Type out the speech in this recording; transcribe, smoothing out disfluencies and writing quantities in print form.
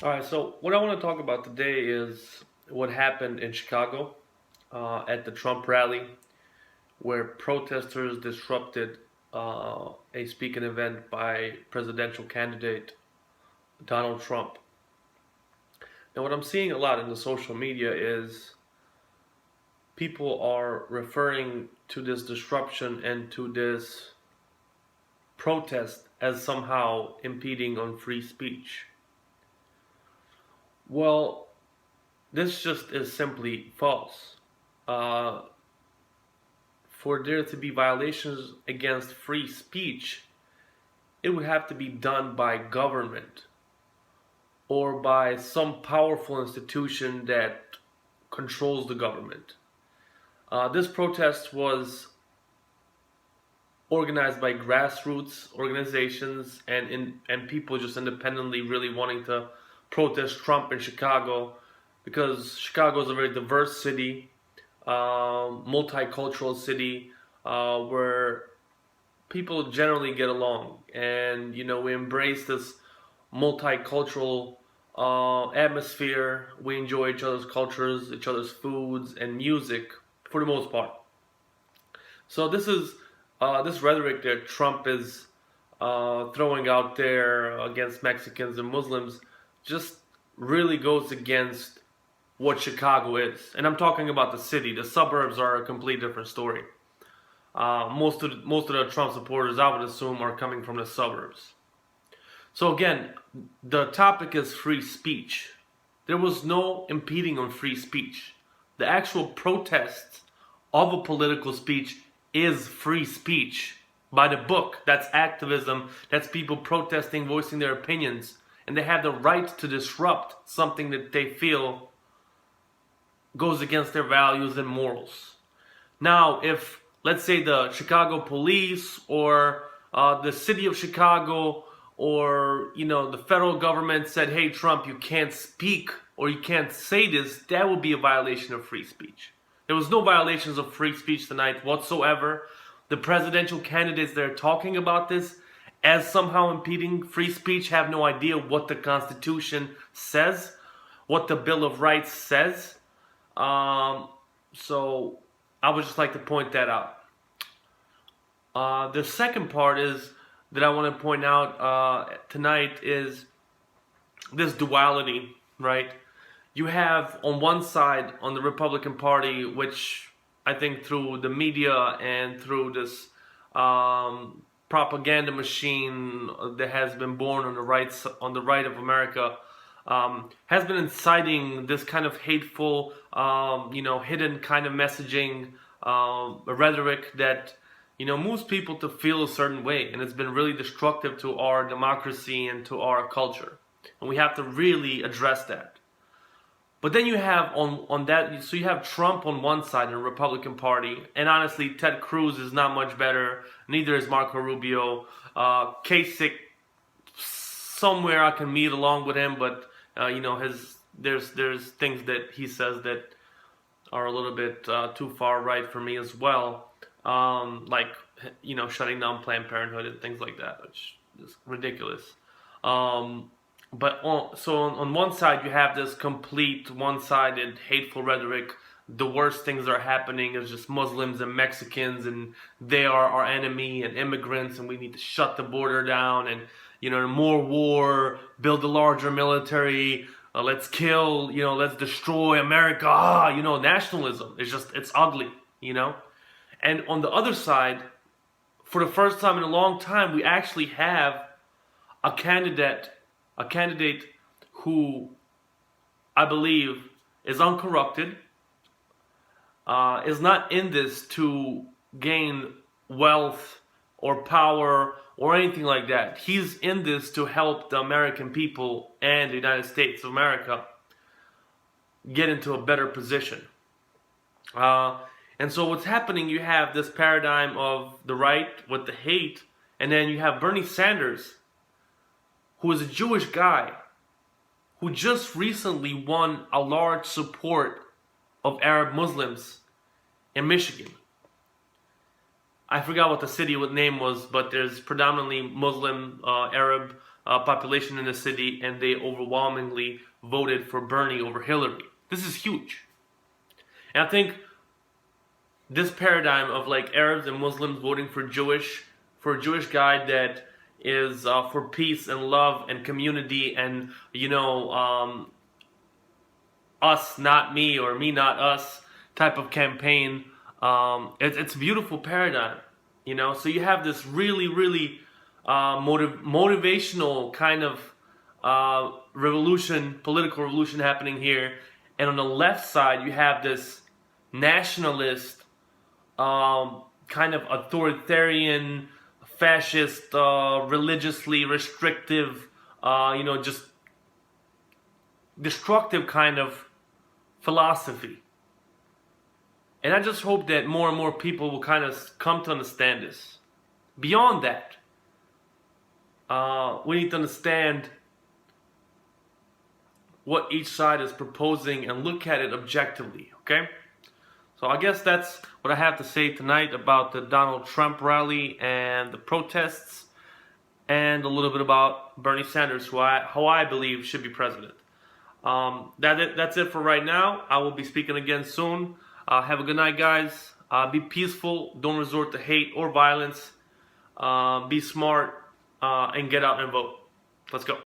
All right, so what I want to talk about today is what happened in Chicago at the Trump rally, where protesters disrupted a speaking event by presidential candidate Donald Trump. Now, what I'm seeing a lot in the social media is people are referring to this disruption and to this protest as somehow impeding on free speech. Well, this just is simply false. Uh, for there to be violations against free speech, it would have to be done by government or by some powerful institution that controls the government. This protest was organized by grassroots organizations and people just independently really wanting to protest Trump in Chicago because Chicago is a very diverse city, multicultural city where people generally get along, and we embrace this multicultural atmosphere. We enjoy each other's cultures, each other's foods, and music for the most part. So this rhetoric that Trump is throwing out there against Mexicans and Muslims just really goes against what Chicago is. And I'm talking about the city. The suburbs are a complete different story. Most of the Trump supporters, I would assume, are coming from the suburbs. So again, the topic is free speech. There was no impeding on free speech. The actual protest of a political speech is free speech by the book. That's activism. That's people protesting, voicing their opinions, and they have the right to disrupt something that they feel goes against their values and morals. Now, if let's say the Chicago police or the city of Chicago or the federal government said, "Hey, Trump, you can't speak or you can't say this," that would be a violation of free speech. There was no violations of free speech tonight whatsoever. The presidential candidates that are talking about this as somehow impeding free speech have no idea what the Constitution says, what the Bill of Rights says. So I would just like to point that out. The second part is that I want to point out tonight is this duality, right? You have on one side, on the Republican Party, which I think through the media and through this propaganda machine that has been born on the right of America, has been inciting this kind of hateful, hidden kind of messaging, rhetoric that moves people to feel a certain way, and it's been really destructive to our democracy and to our culture, and we have to really address that. But then you have on that, so you have Trump on one side in the Republican Party, and honestly, Ted Cruz is not much better. Neither is Marco Rubio. Kasich, somewhere I can meet along with him, but there's things that he says that are a little bit too far right for me as well, like shutting down Planned Parenthood and things like that, which is ridiculous. On one side, you have this complete one-sided hateful rhetoric. The worst things that are happening is just Muslims and Mexicans, and they are our enemy, and immigrants, and we need to shut the border down, and more war, build a larger military, let's kill, let's destroy America. Nationalism is it's ugly, And on the other side, for the first time in a long time, we actually have a candidate who I believe is uncorrupted, is not in this to gain wealth or power or anything like that. He's in this to help the American people and the United States of America get into a better position. And so what's happening, you have this paradigm of the right with the hate, and then you have Bernie Sanders, who is a Jewish guy, who just recently won a large support of Arab Muslims in Michigan. I forgot what the city name was, but there's predominantly Muslim, Arab population in the city, and they overwhelmingly voted for Bernie over Hillary. This is huge. And I think this paradigm of like Arabs and Muslims voting for a Jewish guy that is for peace and love and community and us not me or me not us type of campaign. It's a beautiful paradigm, So you have this really, really motivational kind of political revolution happening here, and on the left side you have this nationalist, kind of authoritarian, fascist, religiously restrictive, just destructive kind of philosophy. And I just hope that more and more people will kind of come to understand this. Beyond that, we need to understand what each side is proposing and look at it objectively, okay? So I guess that's what I have to say tonight about the Donald Trump rally and the protests, and a little bit about Bernie Sanders, who I believe should be president. That's it for right now. I will be speaking again soon. Have a good night, guys. Be peaceful. Don't resort to hate or violence. Be smart and get out and vote. Let's go.